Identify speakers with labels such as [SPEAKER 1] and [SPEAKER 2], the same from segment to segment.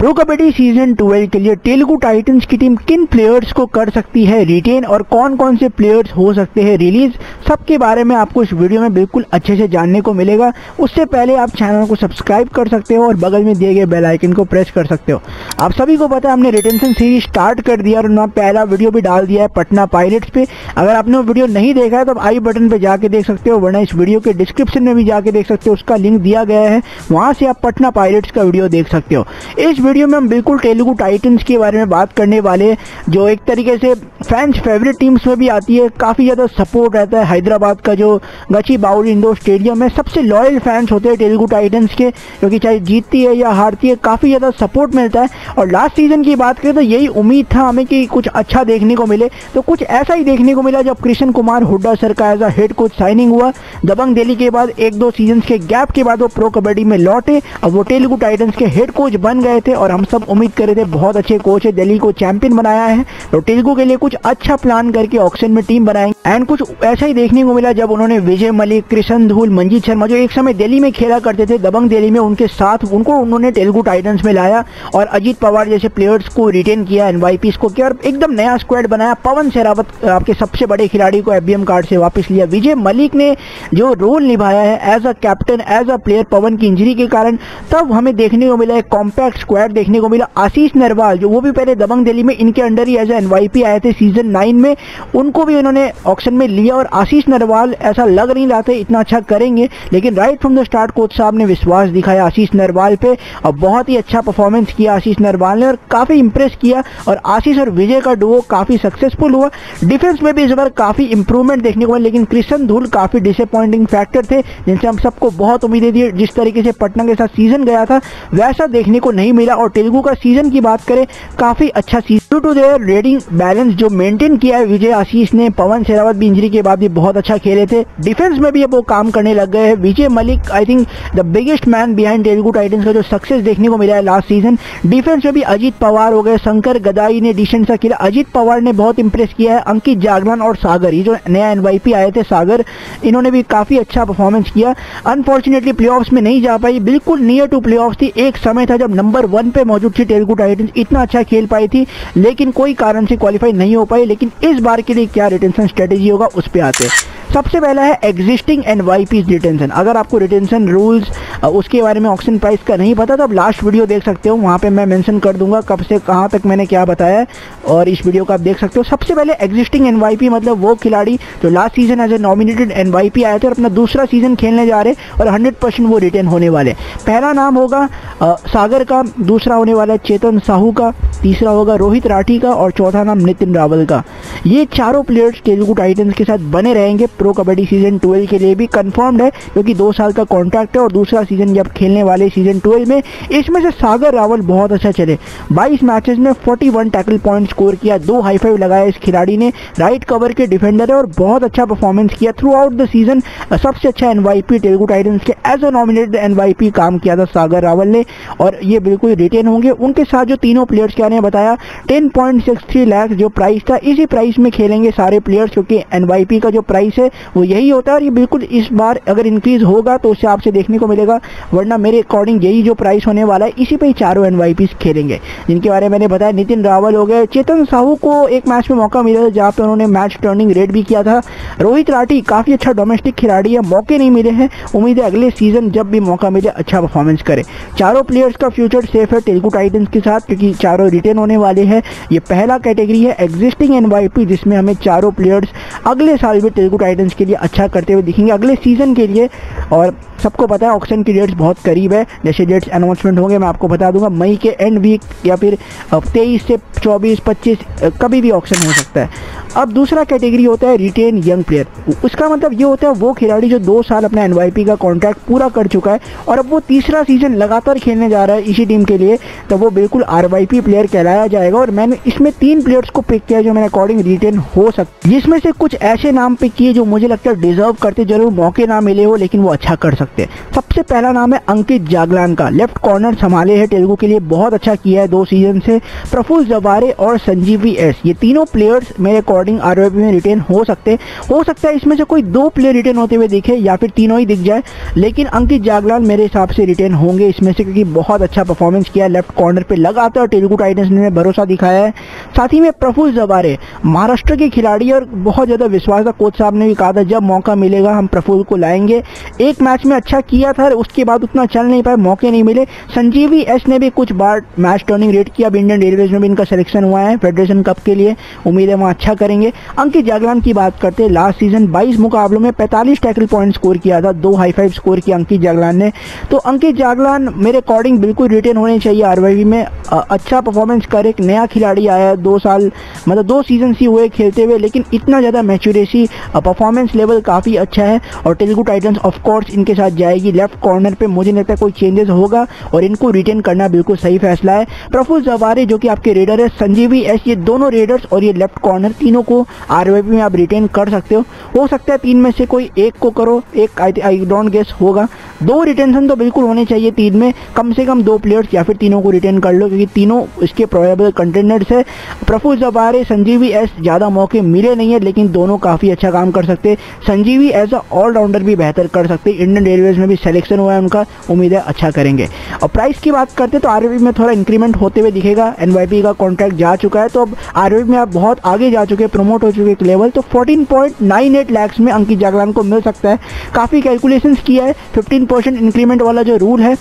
[SPEAKER 1] Pro kabaddi season 12 के लिए Telugu Titans की टीम किन प्लेयर्स को कर सकती है रिटेन और कौन कौन से प्लेयर्स हो सकते हैं रिलीज, सबके बारे में आपको इस वीडियो में बिल्कुल अच्छे से जानने को मिलेगा। उससे पहले आप चैनल को सब्सक्राइब कर सकते हो और बगल में दिए गए बेल आइकन को प्रेस कर सकते हो। आप सभी को पता है हमने रिटेंशन सीरीज स्टार्ट कर दिया और उन्होंने पहला वीडियो भी डाल दिया है पटना पायरेट्स पे। अगर आपने वो वीडियो नहीं देखा है तो आप आई बटन पे जाके देख सकते हो, वरना इस वीडियो के डिस्क्रिप्शन में भी जाके देख सकते हो, उसका लिंक दिया गया है, वहां से आप पटना पायरेट्स का वीडियो देख सकते हो। इस वीडियो में हम बिल्कुल तेलुगु टाइटंस के बारे में बात करने वाले, जो एक तरीके से फैंस फेवरेट टीम्स में भी आती है, काफ़ी ज़्यादा सपोर्ट रहता है। हैदराबाद का जो गचिबाउली इंडोर स्टेडियम है, सबसे लॉयल फैंस होते हैं तेलुगु टाइटंस के, क्योंकि चाहे जीतती है या हारती है काफ़ी ज़्यादा सपोर्ट मिलता है। और लास्ट सीजन की बात करें तो यही उम्मीद था हमें कि कुछ अच्छा देखने को मिले, तो कुछ ऐसा ही देखने को मिला जब कृष्ण कुमार हुड्डा सर का as a head coach signing हुआ। दबंग दिल्ली के बाद एक दो सीजन के गैप के बाद वो प्रो कबड्डी में लौटे और वो तेलुगु टाइटंस के हेड कोच बन गए थे और हम सब उम्मीद कर रहे थे बहुत अच्छे कोच है, दिल्ली को चैंपियन बनाया है, तो तेलुगु के लिए कुछ अच्छा प्लान करके ऑक्शन में टीम बनाएंगे। एंड कुछ ऐसा ही देखने को मिला जब उन्होंने विजय मलिक, कृष्ण धूल, मंजीत शर्मा जो एक समय दिल्ली में खेला करते थे दबंग दिल्ली में, उनके साथ उनको उन्होंने तेलुगु टाइटंस में लाया और अजीत पवार जैसे प्लेयर्स को रिटेन किया, एनवाईपीस को किया और एकदम नया स्क्वाड बनाया। पवन शेरावत आपके सबसे बड़े खिलाड़ी को एफबीएम कार्ड से वापस लिया। विजय मलिक ने जो रोल निभाया है as a captain, as a player, Pawan की इंजरी के कारण, तब हमें देखने को मिला एक कॉम्पैक्ट स्क्वाड देखने को मिला। आशीष नरवाल जो वो भी पहले दबंग दिल्ली में इनके अंडर ही एज ए एनवाईपी आए थे सीजन 9 में, उनको भी उन्होंने ऑक्शन में लिया और आशीष नरवाल ऐसा लग नहीं रहा था इतना अच्छा करेंगे, लेकिन right from the start coach साहब ने विश्वास दिखाया आशीष नरवाल पे और बहुत ही अच्छा परफॉर्मेंस किया आशीष नरवाल ने और काफ़ी इंप्रेस किया और आशीष और विजय का डुओ काफ़ी सक्सेसफुल हुआ। डिफेंस में भी इस बार काफ़ी इंप्रूवमेंट देखने को मिला, लेकिन कृष्ण धूल काफ़ी डिसअपॉइंटिंग फैक्टर थे जिनसे हम सबको बहुत उम्मीदें थी। जिस तरीके से पटना के साथ सीजन गया था वैसा देखने को नहीं मिला। और तेलुगु का सीजन की बात करें काफ़ी अच्छा season two their raiding balance जो मेंटेन किया है विजय आशीष ने। पवन शेरावत भी इंजरी के बाद भी बहुत अच्छा खेले थे। डिफेंस में भी अब वो काम करने लग गए हैं। Vijay Malik I think the biggest man behind Telugu Titans का जो सक्सेस देखने को मिला है लास्ट सीजन। डिफेंस में भी अजीत पवार हो गए, शंकर गदाई ने डिसेंट सा खेला, अजीत पवार ने बहुत इंप्रेस किया है, अंकित जागरण और सागर, ये जो नया एनवाईपी आए थे सागर, इन्होंने भी काफ़ी अच्छा परफॉर्मेंस किया। अनफॉर्चुनेटली प्लेऑफ्स में नहीं जा पाई, बिल्कुल नियर टू प्लेऑफ्स थी। एक समय था जब नंबर 1 पे मौजूद थी तेलुगु टाइटंस, इतना अच्छा खेल पाई थी, लेकिन कोई कारण से क्वालिफाई नहीं हो पाई। लेकिन इस बार के लिए क्या रिटेंशन स्ट्रेटेजी होगा उस पर आते हैं। सबसे पहला है एग्जिस्टिंग एनवाईपीज रिटेंशन। अगर आपको रिटेंशन रूल्स उसके बारे में ऑक्शन प्राइस का नहीं पता तो आप लास्ट वीडियो देख सकते हो, वहाँ पे मैं मेंशन कर दूंगा कब से कहाँ तक मैंने क्या बताया है और इस वीडियो का आप देख सकते हो। सबसे पहले एग्जिस्टिंग एनवाईपी मतलब वो खिलाड़ी जो last season as a nominated NYP आए थे और अपना दूसरा सीजन खेलने जा रहे और 100% वो रिटेन होने वाले। पहला नाम होगा सागर का, दूसरा होने वाला है चेतन साहू का, तीसरा होगा रोहित राठी का और चौथा नाम नितिन रावल का। ये चारों प्लेयर्स तेलुगु टाइटंस के साथ बने रहेंगे प्रो कबड्डी सीजन 12 के लिए भी कंफर्म्ड है, क्योंकि 2 साल का कॉन्ट्रैक्ट है और दूसरा सीजन जब खेलने वाले सीजन 12 में। इसमें से सागर रावल बहुत अच्छा चले, 22 मैचेस में 41 टैकल पॉइंट स्कोर किया, 2 हाई फाइव लगाया इस खिलाड़ी ने, राइट कवर के डिफेंडर है और बहुत अच्छा परफॉर्मेंस किया थ्रू आउट द सीजन। सबसे अच्छा एनवाईपी तेलुगु टाइटंस के एज अ नॉमिनेटेड एनवाईपी काम किया था सागर रावल ने और ये बिल्कुल रिटेन होंगे। उनके साथ जो तीनों प्लेयर्स क्या ने बताया 10.63 लाख जो प्राइस था, इसी प्राइस में खेलेंगे सारे प्लेयर्स, क्योंकि एनवाईपी का जो प्राइस है वो यही होता है और ये बिल्कुल इस बार अगर इंक्रीज होगा तो उससे आपसे देखने को मिलेगा, वरना मेरे अकॉर्डिंग यही जो प्राइस होने वाला है इसी पे ही चारों एनवाईपीस खेलेंगे, जिनके बारे में मैंने बताया। नितिन रावल हो गए, चेतन साहू को एक मैच में मौका मिला था जहाँ पे उन्होंने मैच टर्निंग रेड भी किया था। रोहित राठी काफ़ी अच्छा डोमेस्टिक खिलाड़ी है, मौके नहीं मिले हैं, उम्मीद है अगले सीजन जब भी मौका मिले अच्छा परफॉर्मेंस करे। चारों प्लेयर्स का फ्यूचर सेफ है तेलुगु टाइटंस के साथ, क्योंकि चारों रिटेन होने वाले हैं। ये पहला कैटेगरी है एग्जिस्टिंग एनवाईपी, जिसमें हमें चारों प्लेयर्स अगले साल भी तेलुगु टाइटंस के लिए अच्छा करते हुए दिखेंगे अगले सीजन के लिए। और सबको पता है ऑक्शन की डेट्स बहुत करीब है, जैसे डेट्स अनाउंसमेंट होंगे मैं आपको बता दूंगा, मई के एंड वीक या फिर 23 से 24, 25 कभी भी ऑक्शन हो सकता है। अब दूसरा कैटेगरी होता है रिटेन यंग प्लेयर। उसका मतलब ये होता है वो खिलाड़ी जो 2 साल अपना एनवाईपी का कॉन्ट्रैक्ट पूरा कर चुका है और अब वो तीसरा सीजन लगातार खेलने जा रहा है इसी टीम के लिए, तो वो बिल्कुल आरवाईपी प्लेयर कहलाया जाएगा। और मैंने इसमें 3 प्लेयर्स को पिक किया जो मेरे अकॉर्डिंग रिटेन हो सकते, जिसमें से कुछ ऐसे नाम पिक किए जो मुझे लगता है डिजर्व करते, जरूर मौके ना मिले हो लेकिन वो अच्छा कर सकते हैं। सबसे पहला नाम है अंकित जागलान का, लेफ्ट कॉर्नर संभाले है तेलुगु के लिए, बहुत अच्छा किया है 2 सीजन से। प्रफुल्ल जवारे और संजीवी एस, ये तीनों प्लेयर्स मेरे अकॉर्डिंग अकॉर्डिंग आरओपी में रिटेन हो सकते हैं इसमें से कोई 2 प्लेयर रिटेन होते हुए दिखे या फिर तीनों ही दिख जाए, लेकिन अंकित जागलान मेरे हिसाब से रिटेन होंगे इसमें से, क्योंकि बहुत अच्छा परफॉर्मेंस किया लेफ्ट कॉर्नर पे लगातार तेलुगु टाइटंस ने भरोसा दिखाया है। साथ ही में प्रफुल्ल जवारे महाराष्ट्र के खिलाड़ी और बहुत ज़्यादा विश्वास था, कोच साहब ने भी कहा था जब मौका मिलेगा हम प्रफुल्ल को लाएंगे। एक मैच में अच्छा किया था, उसके बाद उतना चल नहीं पाया, मौके नहीं मिले। संजीवी एस ने भी कुछ बार मैच टर्निंग रेट किया, अब इंडियन रेलवेज में भी इनका सिलेक्शन हुआ है फेडरेशन कप के लिए, उम्मीद है वहाँ अच्छा करेंगे। अंकित जागलान की बात करते हैं, लास्ट सीजन 22 मुकाबलों में 45 टैकल पॉइंट स्कोर किया था, 2 हाई फाइव स्कोर किया अंकित जागलान ने। तो अंकित जागलान मेरे अकॉर्डिंग बिल्कुल रिटेन होने चाहिए आरवाईवी में। अच्छा परफॉर्मेंस कर, एक नया खिलाड़ी आया है, 2 साल मतलब 2 सीजन ही हुए खेलते हुए, लेकिन इतना ज़्यादा मैच्योरेसी, परफॉर्मेंस लेवल काफ़ी अच्छा है। और तेलुगु टाइटंस ऑफ कोर्स इनके साथ जाएगी। लेफ्ट कॉर्नर पे मुझे लगता है कोई चेंजेस होगा और इनको रिटेन करना बिल्कुल सही फैसला है। प्रफुल्ल जवारे जो कि आपके रेडर है, संजीवी एस, ये दोनों रेडर्स और ये लेफ्ट कॉर्नर तीनों को आरवाईवी में आप रिटेन कर सकते हो सकता है 3 में से कोई एक को करो, एक आई डोंट गेस होगा। 2 रिटेंशन तो बिल्कुल होने चाहिए 3 में, कम से कम 2 प्लेयर्स या फिर तीनों को रिटेन कर लो, क्योंकि तीनों इसके प्रोबेबल कंटेंडर्स है। प्रफुल्ल जवारे, संजीवी एस ज़्यादा मौके मिले नहीं है, लेकिन दोनों काफ़ी अच्छा काम कर सकते हैं। संजीवी एज अ ऑलराउंडर भी बेहतर कर सकते हैं, इंडियन रेलवेज में भी सिलेक्शन हुआ है उनका, उम्मीद है अच्छा करेंगे। और प्राइस की बात करते तो आरवाईवी में थोड़ा इंक्रीमेंट होते हुए दिखेगा। एनवाईपी का कॉन्ट्रैक्ट जा चुका है, तो अब आरवाईवी में आप बहुत आगे जा चुके हैं, प्रमोट हो चुके एक लेवल, तो 14.98 लाख में अंकित जागलान को मिल सकता है। काफ़ी कैलकुलेशंस किया है, 15% इंक्रीमेंट वाला जो रूल है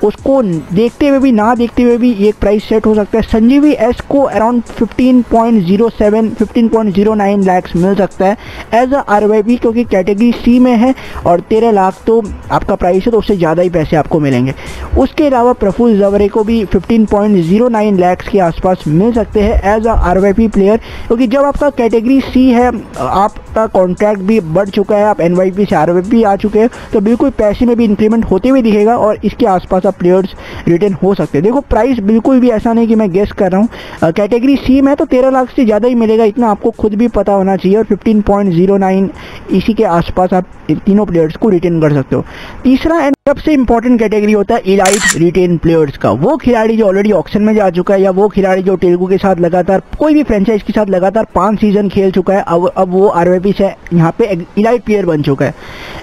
[SPEAKER 1] उसको देखते हुए भी ना देखते हुए भी ये प्राइस सेट हो सकता है। संजीवी एस को अराउंड 15.07 15.09 लाख मिल सकता है एज अ आरवाईवी, क्योंकि कैटेगरी सी में है और 13 लाख तो आपका प्राइस है, तो उससे ज़्यादा ही पैसे आपको मिलेंगे। उसके अलावा प्रफुल्ल जवारे को भी 15.09 लाख के आसपास मिल सकते हैं एज अ आरवाईवी प्लेयर, क्योंकि जब आपका कैटेगरी सी है, आपका कॉन्ट्रैक्ट भी बढ़ चुका है, आप एनवाईपी से आरवाईवी आ चुके हैं, तो बिल्कुल पैसे में भी इंक्रीमेंट होते हुए दिखेगा और इसके आसपास आप प्लेयर्स रिटेन हो सकते हैं। देखो प्राइस बिल्कुल भी ऐसा नहीं कि मैं गेस कर रहा हूँ, कैटेगरी सी में तो 13 लाख से ज़्यादा ही मिलेगा, इतना आपको खुद भी पता होना चाहिए। और 15.09 इसी के आसपास आप तीनों प्लेयर्स को रिटेन कर सकते हो। तीसरा एंड सबसे इंपॉर्टेंट कैटेगरी होता है इलाइट रिटेन प्लेयर्स का, वो खिलाड़ी जो ऑलरेडी ऑक्शन में जा चुका है या वो खिलाड़ी जो तेलुगु के साथ लगातार कोई भी फ्रेंचाइज के साथ लगातार 5 सीजन खेल चुका है, अब वो आरवाईवी से यहाँ पे इलाइट प्लेयर बन चुका है।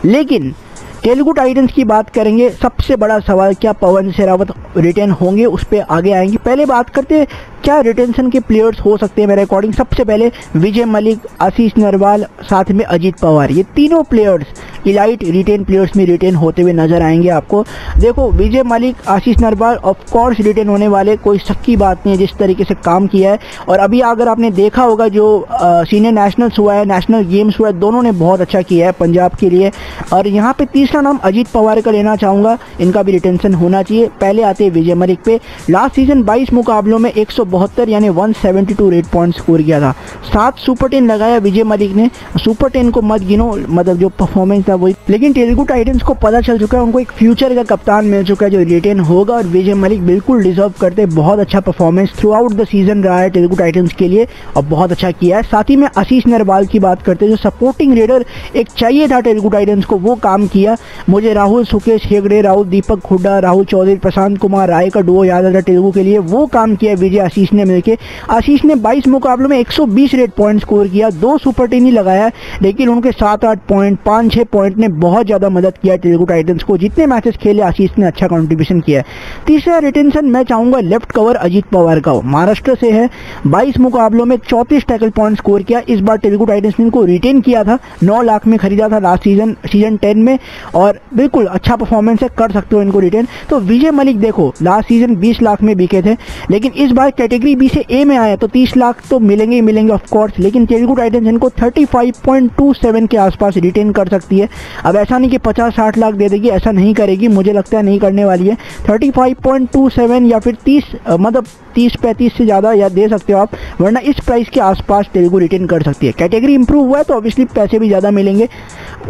[SPEAKER 1] लेकिन तेलुगु टाइटंस की बात करेंगे, सबसे बड़ा सवाल क्या पवन शेरावत रिटेन होंगे, उस पर आगे आएंगे। पहले बात करते हैं क्या रिटेंशन के प्लेयर्स हो सकते हैं मेरे अकॉर्डिंग। सबसे पहले विजय मलिक, आशीष नरवाल, साथ में अजीत पवार, ये तीनों प्लेयर्स इलाइट रिटेन प्लेयर्स में रिटेन होते हुए नजर आएंगे आपको। देखो विजय मलिक, आशीष नरवाल ऑफ कोर्स रिटेन होने वाले, कोई शक की बात नहीं है जिस तरीके से काम किया है। और अभी अगर आपने देखा होगा जो सीनियर नेशनल्स हुआ है, नेशनल गेम्स हुआ है, दोनों ने बहुत अच्छा किया है पंजाब के लिए। और यहाँ पे तीसरा नाम अजीत पवार का लेना चाहूँगा, इनका भी रिटेंशन होना चाहिए। पहले आते हैं विजय मलिक पे। लास्ट सीजन 22 मुकाबलों में 172 यानी 172 रेट पॉइंट स्कोर किया था, 7 सुपर 10 लगाया विजय मलिक ने। सुपर 10 को मत गिनो, मतलब जो परफॉर्मेंस था वही। लेकिन तेलुगु टाइटंस को पता चल चुका है, उनको एक फ्यूचर का कप्तान मिल चुका है जो रिटेन होगा, और विजय मलिक बिल्कुल डिजर्व करते हैं। बहुत अच्छा performance through out the season रहा है तेलुगु टाइटंस के लिए और बहुत अच्छा किया है। साथ ही में आशीष नरवाल की बात करते हैं, जो सपोर्टिंग रेडर एक चाहिए था तेलुगु टाइटंस को, वो काम किया। मुझे राहुल सुकेश हेगड़े, राहुल दीपक हुड्डा, राहुल चौधरी, प्रशांत कुमार राय का डुओ याद आता तेलुगु के लिए, वो काम किया विजय आशीष ने मिलकर। आशीष ने 22 मुकाबलों में 120 रेट पॉइंट स्कोर किया, 2 सुपर 10 ही लगाया, लेकिन उनके 7-8 पॉइंट, 5-6 पॉइंट ने बहुत ज़्यादा मदद किया तेलुगु टाइटंस को। जितने मैचेस खेले आशीष ने अच्छा कंट्रीब्यूशन किया है। तीसरा रिटेंशन मैं चाहूँगा लेफ्ट कवर अजीत पवार का, महाराष्ट्र से है, 22 मुकाबलों में 34 टैकल पॉइंट स्कोर किया। इस बार तेलुगु टाइटंस ने इनको रिटेन किया था, 9 लाख में खरीदा था लास्ट सीजन 10 में, और बिल्कुल अच्छा परफॉर्मेंस है, कर सकते हो इनको रिटेन। तो विजय मलिक देखो लास्ट सीजन 20 लाख में बिके थे, लेकिन इस बार कैटेगरी बी से ए में आया तो 30 लाख तो मिलेंगे ही मिलेंगे ऑफ कोर्स, लेकिन तेलुगु टाइटंस इनको 35.27 के आसपास रिटेन कर सकती है। अब ऐसा नहीं कि 50-60 लाख दे देगी, ऐसा नहीं करेगी, मुझे लगता है नहीं करने वाली है। 35.27 या फिर 30, मतलब 30-35 से ज़्यादा या दे सकते हो आप, वरना इस प्राइस के आसपास तेलुगु रिटेन कर सकती है। कैटेगरी इंप्रूव हुआ है तो ऑब्वियसली पैसे भी ज़्यादा मिलेंगे।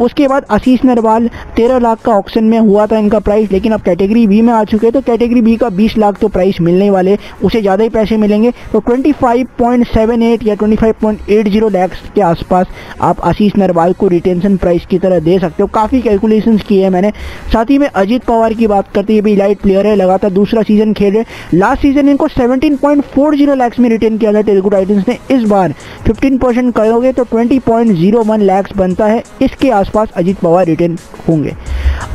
[SPEAKER 1] उसके बाद आशीष नरवाल 13 लाख का ऑक्शन में हुआ था इनका प्राइस, लेकिन अब कैटेगरी बी में आ चुके हैं तो कैटेगरी बी का 20 लाख तो प्राइस मिलने वाले, उसे ज़्यादा ही पैसे मिलेंगे। तो 25.78 या 25.80 लाख के आसपास आप आशीष नरवाल को रिटेंशन प्राइस की तरह दे सकते हो। काफ़ी कैलकुलेशंस किए हैं मैंने। साथ ही में अजीत पवार की बात करते हैं, ये भी इलाइट प्लेयर है, लगातार दूसरा सीजन खेल रहे। लास्ट सीजन इनको 17.40 लाख में रिटेन किया था तेलुगु टाइटंस ने। इस बार 15% करोगे तो 20.01 लाख बनता है। इसके आसपास अजीत पवार रिटेन होंगे।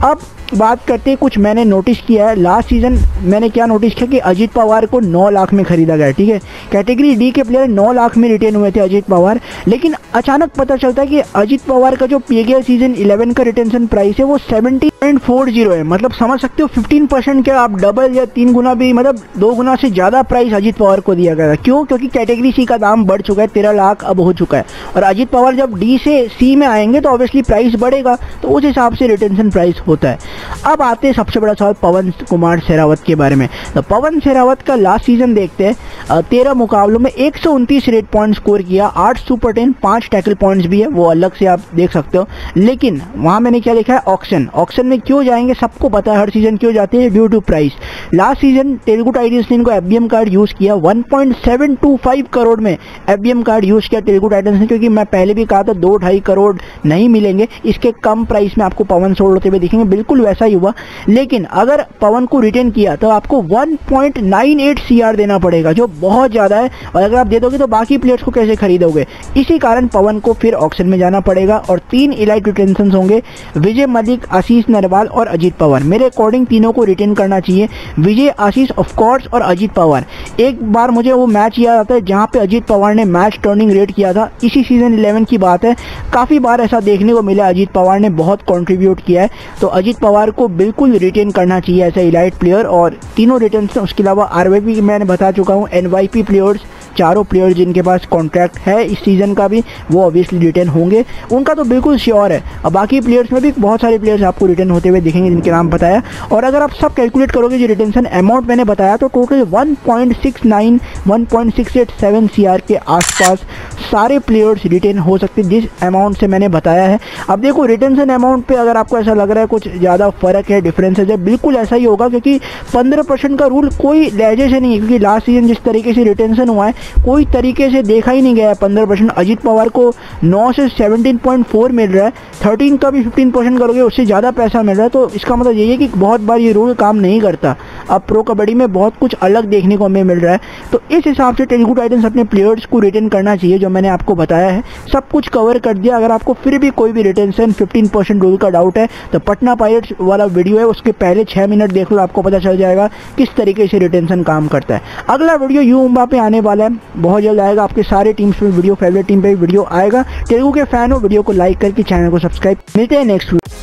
[SPEAKER 1] अब बात करते हैं कुछ मैंने नोटिस किया है। लास्ट सीजन मैंने क्या नोटिस किया कि अजीत पवार को 9 लाख में खरीदा गया, ठीक है। कैटेगरी डी के प्लेयर 9 लाख में रिटेन हुए थे अजीत पवार, लेकिन अचानक पता चलता है कि अजीत पवार का जो पीएकेएल सीजन 11 का रिटेंशन प्राइस है वो 70.40 है। मतलब समझ सकते हो 15% के आप डबल या 3 गुना भी, मतलब 2 गुना से ज़्यादा प्राइस अजीत पवार को दिया गया था। क्यों? क्योंकि कैटेगरी सी का दाम बढ़ चुका है, 13 लाख अब हो चुका है, और अजीत पवार जब डी से सी में आएंगे तो ऑब्वियसली प्राइस बढ़ेगा, तो उस हिसाब से रिटेंशन प्राइस होता है। अब आते हैं सबसे बड़ा सवाल पवन कुमार सहरावत के बारे में। तो पवन सहरावत का लास्ट सीजन देखते हैं। 13 मुकाबलों में 129 रेट पॉइंट स्कोर किया, 8 सुपर 10, 5 टैकल पॉइंट्स भी है, वो अलग से आप देख सकते हो। लेकिन वहां मैंने क्या लिखा है, ऑक्शन में क्यों जाएंगे सबको पता है, हर सीजन क्यों जाते हैं, due to price. Last season Telugu Titans ने इनको एफबीएम कार्ड यूज किया, 1.725 करोड़ में एफबीएम कार्ड यूज किया तेलुगु टाइटंस ने, क्योंकि मैं पहले भी कहा था 2-2.5 करोड़ नहीं मिलेंगे, इसके कम प्राइस में आपको पवन सोल्ड होते हुए दिखेंगे। बिल्कुल वैसा ही हुआ। लेकिन अगर पवन को रिटेन किया तो आपको 1.98 सीआर देना पड़ेगा, जो बहुत ज्यादा है, और अगर आप दे दोगे तो बाकी प्लेयर्स को कैसे खरीदोगे। इसी कारण पवन को फिर ऑक्शन में जाना पड़ेगा, और 3 इलाइट रिटेंशन होंगे, विजय मलिक, आशीष नरवाल और अजीत पवार। मेरे अकॉर्डिंग तीनों को रिटेन करना चाहिए, विजय, आशीष ऑफकोर्स और अजीत पवार। एक बार मुझे वो मैच याद आता है जहां पे अजीत पवार ने मैच टर्निंग रेट किया था, इसी सीजन 11 की बात है। काफी बार ऐसा देखने को मिला, अजीत पवार ने बहुत कॉन्ट्रीब्यूट किया है, तो अजीत पवार को बिल्कुल रिटेन करना चाहिए ऐसा इलाइट प्लेयर। और तीनों रिटर्न, उसके अलावा आरवाईपी मैंने बता चुका हूँ, एनवाईपी प्लेयर्स, चारों प्लेयर जिनके पास कॉन्ट्रैक्ट है इस सीजन का भी, वो ऑब्वियसली रिटेन होंगे, उनका तो बिल्कुल श्योर है। और बाकी प्लेयर्स में भी बहुत सारे प्लेयर्स आपको रिटेन होते हुए दिखेंगे जिनके नाम बताया। और अगर आप सब कैलकुलेट करोगे जो रिटेंशन अमाउंट मैंने बताया, तो टोटल 1.69 1.687 सीआर के आसपास सारे प्लेयर्स रिटेन हो सकते जिस अमाउंट से मैंने बताया है। अब देखो रिटेंशन अमाउंट पे अगर आपको ऐसा लग रहा है कुछ ज़्यादा फर्क है, डिफरेंसेज है, बिल्कुल ऐसा ही होगा, क्योंकि 15% का रूल कोई लहजे से नहीं है। क्योंकि लास्ट सीजन जिस तरीके से रिटेंशन हुआ है कोई तरीके से देखा ही नहीं गया है 15%। अजीत पवार को 9 से 17.4 मिल रहा है, 13 का भी 15% करोगे उससे ज़्यादा पैसा मिल रहा है। तो इसका मतलब यही है कि बहुत बार ये रूल काम नहीं करता। अब प्रो कबड्डी में बहुत कुछ अलग देखने को हमें मिल रहा है, तो इस हिसाब से तेलुगु टाइटंस अपने प्लेयर्स को रिटेन करना चाहिए, जो मैंने आपको बताया है। सब कुछ कवर कर दिया। अगर आपको फिर भी कोई भी रिटेंशन 15% रूल का डाउट है तो पटना पायरेट्स वाला वीडियो है, उसके पहले 6 मिनट देख लो, आपको पता चल जाएगा किस तरीके से रिटेंशन काम करता है। अगला वीडियो यू मुंबा पे आने वाला है, बहुत जल्द आएगा। आपके सारे टीम्स में वीडियो, फेवरेट टीम पे वीडियो आएगा। तेलुगु के फैन हो वीडियो को लाइक करके चैनल को सब्सक्राइब। मिलते हैं नेक्स्ट वीडियो।